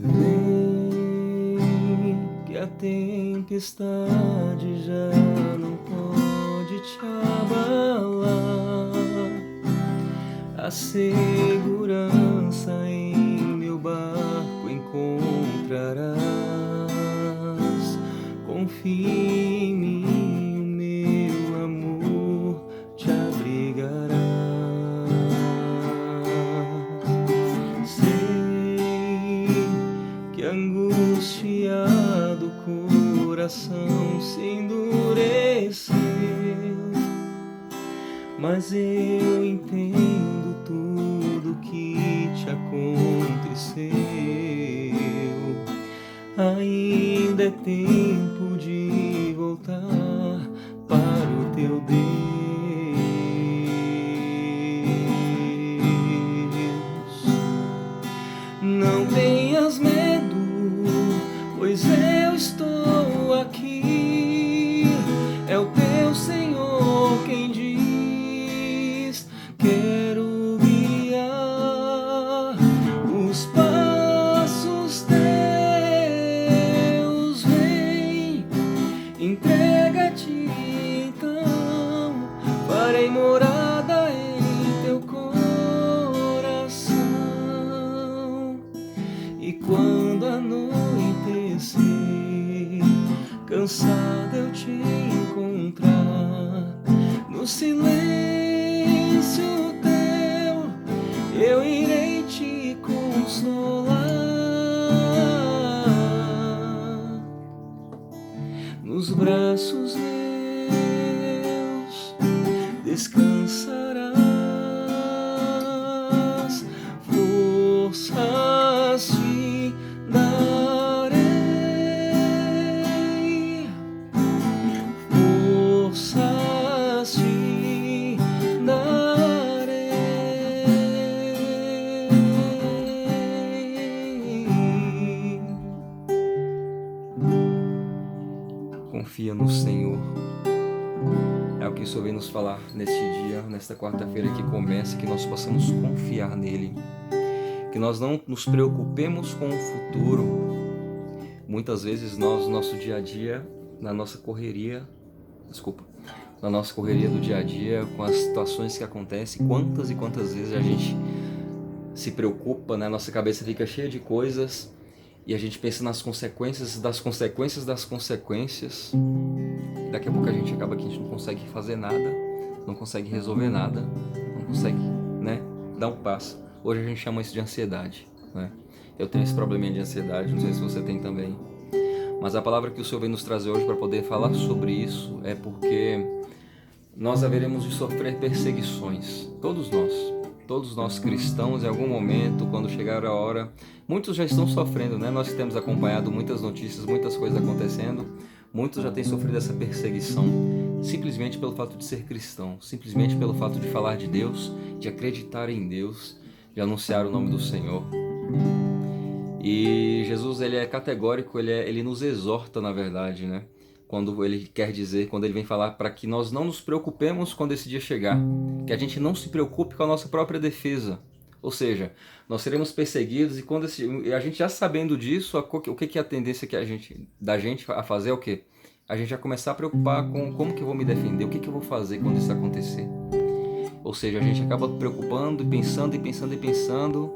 Vem, que a tempestade já não pode te abalar. A segurança em meu barco encontrarás. Confia em mim, o meu amor te abrigará. Sei que angustiado o coração se endureceu, mas eu entendo tudo que te aconteceu. Ainda é tempo de voltar para o teu Deus. Não tenhas medo, pois eu estou aqui. É o teu Senhor quem diz: quero guiar os passos teus. Vem, entrega-te então, farei morada em teu coração. E quando anoitecer, cansado eu te encontrar, no silêncio teu eu irei te consolar. Nos braços meus descansarás, forças te darei, forças te darei. Confia no Senhor. É o que o Senhor vem nos falar neste dia, nesta quarta-feira que começa, que nós possamos confiar nele, que nós não nos preocupemos com o futuro. Muitas vezes nós, no nosso dia a dia, na nossa correria do dia a dia, com as situações que acontecem, quantas e quantas vezes a gente se preocupa, né? Nossa cabeça fica cheia de coisas e a gente pensa nas consequências das consequências das consequências. E daqui a pouco a gente acaba que a gente não consegue fazer nada, não consegue resolver nada, não consegue, né, dar um passo. Hoje a gente chama isso de ansiedade, né? Eu tenho esse probleminha de ansiedade, não sei se você tem também. Mas a palavra que o Senhor vem nos trazer hoje para poder falar sobre isso é porque nós haveremos de sofrer perseguições, todos nós cristãos, em algum momento, quando chegar a hora, muitos já estão sofrendo, né? Nós temos acompanhado muitas notícias, muitas coisas acontecendo, muitos já têm sofrido essa perseguição, simplesmente pelo fato de ser cristão, simplesmente pelo fato de falar de Deus, de acreditar em Deus, de anunciar o nome do Senhor. E Jesus, ele é categórico, ele nos exorta, na verdade, né? Quando ele vem falar para que nós não nos preocupemos quando esse dia chegar, que a gente não se preocupe com a nossa própria defesa. Ou seja, nós seremos perseguidos e quando a gente já sabendo disso, o que é a tendência da gente a fazer é o quê? A gente já começar a preocupar com como que eu vou me defender, o que eu vou fazer quando isso acontecer. Ou seja, a gente acaba preocupando, pensando,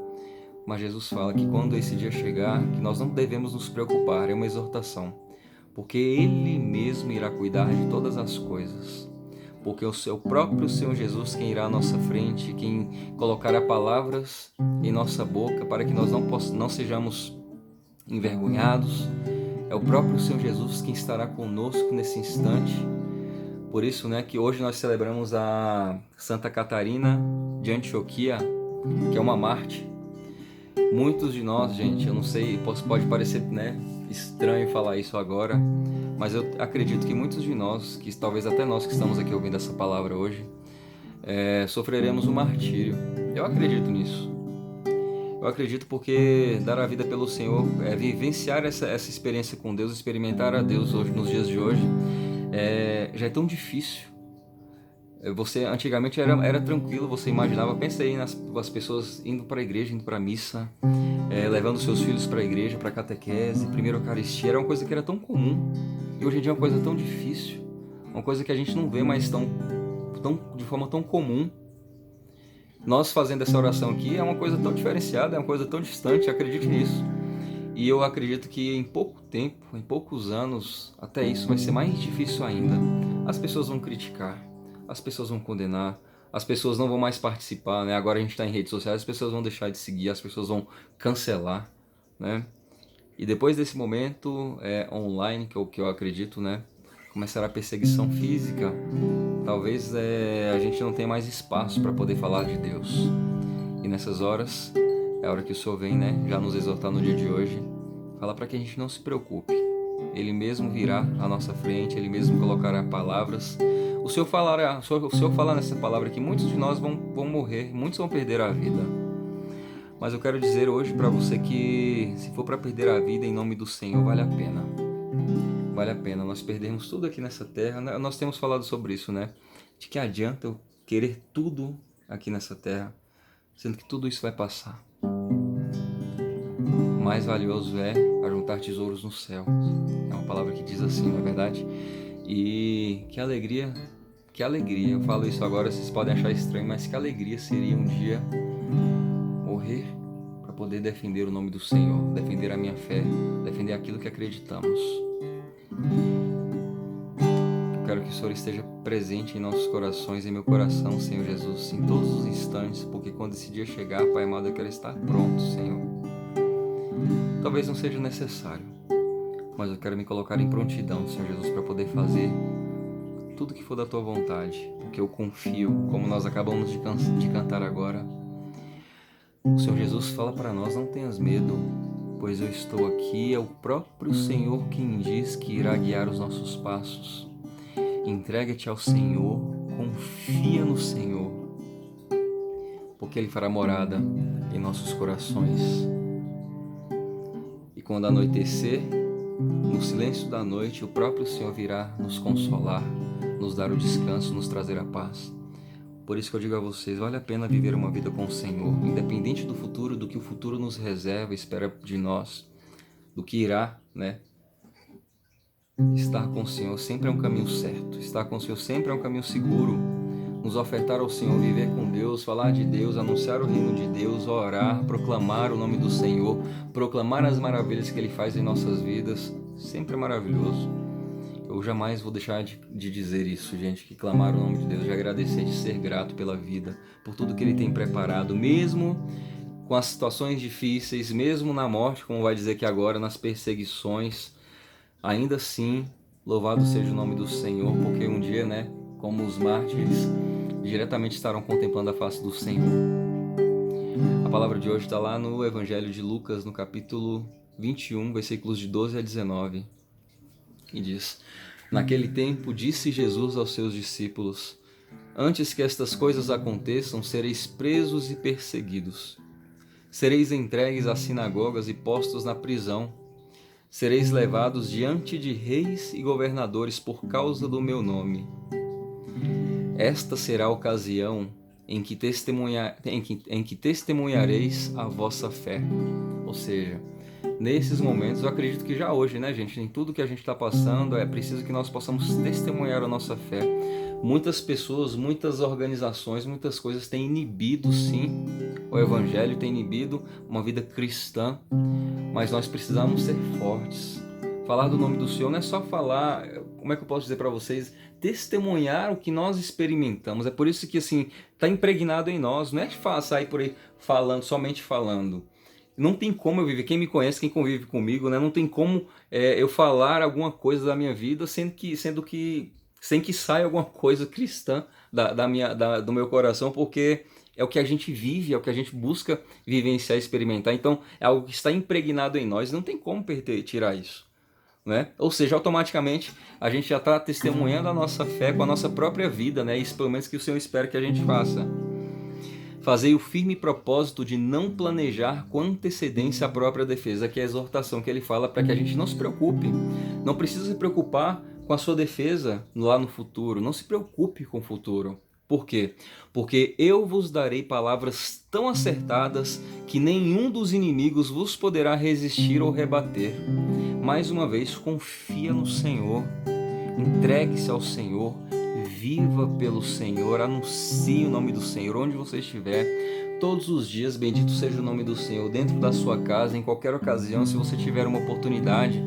mas Jesus fala que quando esse dia chegar, que nós não devemos nos preocupar, é uma exortação, porque Ele mesmo irá cuidar de todas as coisas, porque é o próprio Senhor Jesus quem irá à nossa frente, quem colocará palavras em nossa boca para que nós não sejamos envergonhados. É o próprio Senhor Jesus quem estará conosco nesse instante. Por isso, né, que hoje nós celebramos a Santa Catarina de Antioquia, que é uma mártir. Muitos de nós, gente, eu não sei, pode parecer, né, estranho falar isso agora, mas eu acredito que muitos de nós, que talvez até nós que estamos aqui ouvindo essa palavra hoje, sofreremos um martírio. Eu acredito nisso. Eu acredito porque dar a vida pelo Senhor, vivenciar essa experiência com Deus, experimentar a Deus hoje, nos dias de hoje, já é tão difícil. Você antigamente era tranquilo, você imaginava, pensa aí nas pessoas indo para a igreja, indo para a missa, levando seus filhos para a igreja, para a catequese, primeira Eucaristia, era uma coisa que era tão comum. E hoje em dia é uma coisa tão difícil, uma coisa que a gente não vê mais de forma tão comum. Nós fazendo essa oração aqui é uma coisa tão diferenciada, é uma coisa tão distante, acredite nisso. E eu acredito que em pouco tempo, em poucos anos, até isso vai ser mais difícil ainda. As pessoas vão criticar, as pessoas vão condenar, as pessoas não vão mais participar, né? Agora a gente está em redes sociais, as pessoas vão deixar de seguir, as pessoas vão cancelar, né? E depois desse momento online, que é o que eu acredito, né? Começará a perseguição física. Talvez a gente não tenha mais espaço para poder falar de Deus. E nessas horas, é a hora que o Senhor vem, né? Já nos exortar no dia de hoje. Fala para que a gente não se preocupe. Ele mesmo virá à nossa frente, Ele mesmo colocará palavras. O Senhor falar nessa palavra que muitos de nós vão morrer, muitos vão perder a vida. Mas eu quero dizer hoje para você que se for para perder a vida em nome do Senhor, vale a pena. Vale a pena nós perdermos tudo aqui nessa terra. Nós temos falado sobre isso, né? De que adianta eu querer tudo aqui nessa terra, sendo que tudo isso vai passar. Mais valioso é ajuntar tesouros no céu. É uma palavra que diz assim, não é verdade? E que alegria, eu falo isso agora, vocês podem achar estranho, mas que alegria seria um dia morrer para poder defender o nome do Senhor, defender a minha fé, defender aquilo que acreditamos. Eu quero que o Senhor esteja presente em nossos corações, em meu coração, Senhor Jesus, em todos os instantes, porque quando esse dia chegar, Pai amado, eu quero estar pronto, Senhor. Talvez não seja necessário, mas eu quero me colocar em prontidão, Senhor Jesus, para poder fazer tudo que for da Tua vontade, porque eu confio, como nós acabamos de cantar agora. O Senhor Jesus fala para nós, não tenhas medo, pois eu estou aqui, é o próprio Senhor quem diz que irá guiar os nossos passos. Entrega-te ao Senhor, confia no Senhor, porque Ele fará morada em nossos corações. E quando anoitecer, no silêncio da noite, o próprio Senhor virá nos consolar, nos dar o descanso, nos trazer a paz. Por isso que eu digo a vocês, vale a pena viver uma vida com o Senhor, independente do futuro, do que o futuro nos reserva, espera de nós, do que irá, né? Estar com o Senhor sempre é um caminho certo, estar com o Senhor sempre é um caminho seguro, nos ofertar ao Senhor, viver com Deus, falar de Deus, anunciar o reino de Deus, orar, proclamar o nome do Senhor, proclamar as maravilhas que Ele faz em nossas vidas, sempre é maravilhoso. Eu jamais vou deixar de dizer isso, gente, que clamar o nome de Deus, de agradecer, de ser grato pela vida, por tudo que Ele tem preparado, mesmo com as situações difíceis, mesmo na morte, como vai dizer que agora, nas perseguições, ainda assim, louvado seja o nome do Senhor, porque um dia, né, como os mártires, diretamente estarão contemplando a face do Senhor. A palavra de hoje está lá no Evangelho de Lucas, no capítulo 21, versículos de 12 a 19. E diz: Naquele tempo disse Jesus aos seus discípulos: Antes que estas coisas aconteçam, sereis presos e perseguidos. Sereis entregues às sinagogas e postos na prisão. Sereis levados diante de reis e governadores por causa do meu nome. Esta será a ocasião em que testemunhareis a vossa fé. Ou seja, nesses momentos, eu acredito que já hoje, né, gente, em tudo que a gente está passando, é preciso que nós possamos testemunhar a nossa fé. Muitas pessoas, muitas organizações, muitas coisas têm inibido, sim, o Evangelho, tem inibido uma vida cristã, mas nós precisamos ser fortes. Falar do nome do Senhor não é só falar, como é que eu posso dizer para vocês, testemunhar o que nós experimentamos. É por isso que, assim, está impregnado em nós, não é sair por aí falando, somente falando. Não tem como eu viver, quem me conhece, quem convive comigo, né? Não tem como eu falar alguma coisa da minha vida sem que saia alguma coisa cristã do meu coração, porque é o que a gente vive, é o que a gente busca vivenciar, experimentar. Então é algo que está impregnado em nós, não tem como tirar isso, né? Ou seja, automaticamente a gente já está testemunhando a nossa fé com a nossa própria vida, né? Isso pelo menos que o Senhor espera que a gente faça. Fazei o firme propósito de não planejar com antecedência a própria defesa, que é a exortação que ele fala para que a gente não se preocupe. Não precisa se preocupar com a sua defesa lá no futuro. Não se preocupe com o futuro. Por quê? Porque eu vos darei palavras tão acertadas que nenhum dos inimigos vos poderá resistir ou rebater. Mais uma vez, confia no Senhor, entregue-se ao Senhor, viva pelo Senhor, anuncie o nome do Senhor onde você estiver. Todos os dias, bendito seja o nome do Senhor, dentro da sua casa, em qualquer ocasião, se você tiver uma oportunidade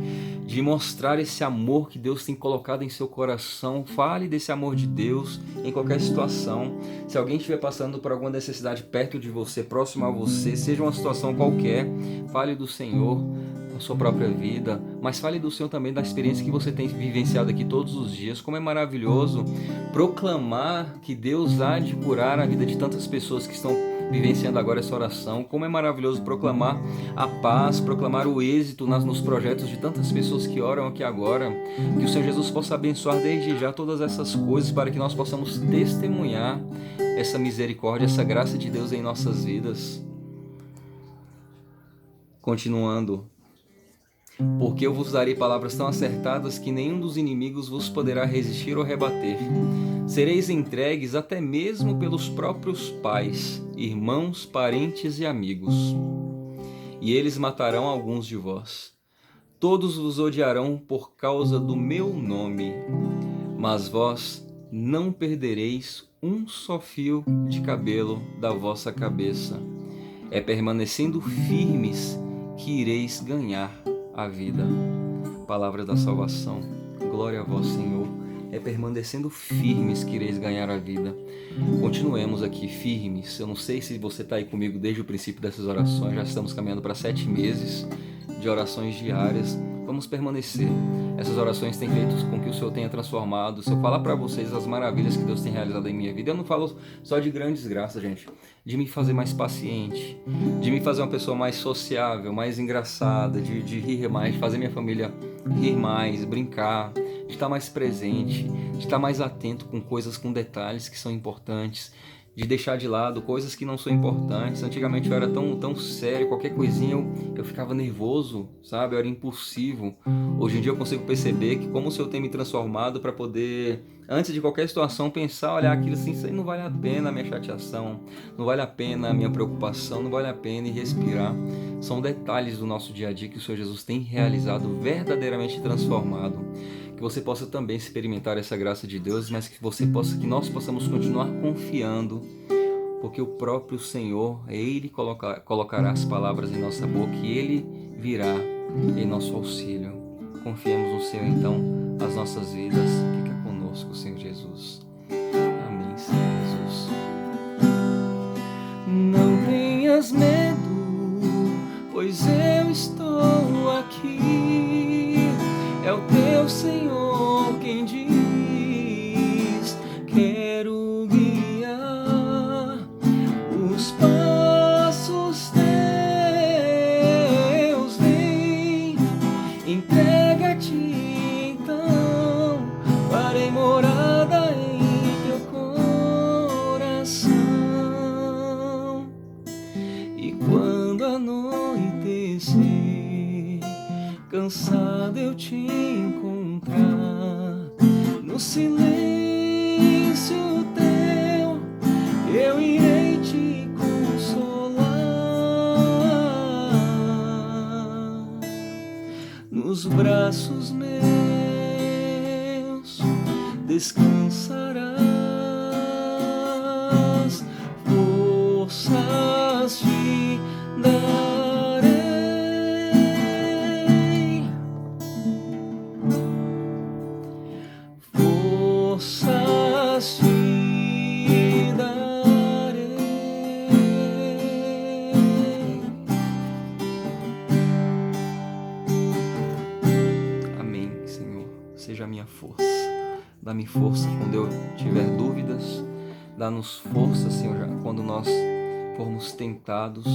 de mostrar esse amor que Deus tem colocado em seu coração, fale desse amor de Deus em qualquer situação. Se alguém estiver passando por alguma necessidade perto de você, próximo a você, seja uma situação qualquer, fale do Senhor na sua própria vida, mas fale do Senhor também, da experiência que você tem vivenciado aqui todos os dias. Como é maravilhoso proclamar que Deus há de curar a vida de tantas pessoas que estão vivenciando agora essa oração. Como é maravilhoso proclamar a paz, proclamar o êxito nos projetos de tantas pessoas que oram aqui agora. Que o Senhor Jesus possa abençoar desde já todas essas coisas para que nós possamos testemunhar essa misericórdia, essa graça de Deus em nossas vidas. Continuando. Porque eu vos darei palavras tão acertadas que nenhum dos inimigos vos poderá resistir ou rebater. Sereis entregues até mesmo pelos próprios pais, irmãos, parentes e amigos. E eles matarão alguns de vós. Todos vos odiarão por causa do meu nome. Mas vós não perdereis um só fio de cabelo da vossa cabeça. É permanecendo firmes que ireis ganhar a vida. Palavra da salvação. Glória a vós, Senhor. É permanecendo firmes que ireis ganhar a vida. Continuemos aqui firmes. Eu não sei se você está aí comigo desde o princípio dessas orações. Já estamos caminhando para 7 meses de orações diárias. Vamos permanecer. Essas orações têm feito com que o Senhor tenha transformado. Se eu falar para vocês as maravilhas que Deus tem realizado em minha vida, eu não falo só de grandes graças, gente. De me fazer mais paciente, de me fazer uma pessoa mais sociável, mais engraçada, de rir mais, de fazer minha família rir mais, brincar, de estar mais presente, de estar mais atento com coisas, com detalhes que são importantes, de deixar de lado coisas que não são importantes. Antigamente eu era tão sério, qualquer coisinha eu ficava nervoso, sabe? Eu era impulsivo. Hoje em dia eu consigo perceber que como o Senhor tem me transformado para poder, antes de qualquer situação, pensar, olhar aquilo assim, isso aí não vale a pena a minha chateação, não vale a pena a minha preocupação, não vale a pena, e respirar. São detalhes do nosso dia a dia que o Senhor Jesus tem realizado, verdadeiramente transformado. Que você possa também experimentar essa graça de Deus, mas que nós possamos continuar confiando, porque o próprio Senhor, Ele colocará as palavras em nossa boca e Ele virá em nosso auxílio. Confiemos no Senhor, então, as nossas vidas. Fica conosco, Senhor Jesus. Amém, Senhor Jesus. Não tenhas medo, pois eu estou aqui. É o teu Senhor quem diz: quero guiar os passos teus. Vem, entrega-te então, farei morada em teu coração. E quando anoitecer, cansado eu te encontrar, no silêncio teu eu irei te consolar. Nos braços meus descansarás, forças te darei. Forças te darei. Amém, Senhor. Seja a minha força. Dá-me força quando eu tiver dúvidas. Dá-nos força, Senhor, quando nós formos tentados.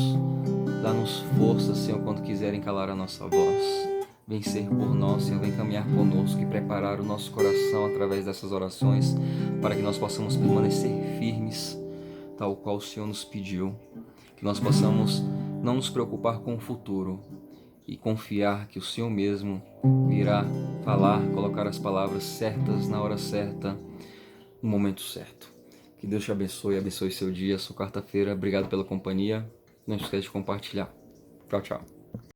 Dá-nos força, Senhor, quando quiserem calar a nossa voz. Vem ser por nós, Senhor, vem caminhar conosco e preparar o nosso coração através dessas orações para que nós possamos permanecer firmes, tal qual o Senhor nos pediu. Que nós possamos não nos preocupar com o futuro e confiar que o Senhor mesmo virá falar, colocar as palavras certas na hora certa, no momento certo. Que Deus te abençoe, abençoe seu dia, sua quarta-feira. Obrigado pela companhia. Não esquece de compartilhar. Tchau, tchau.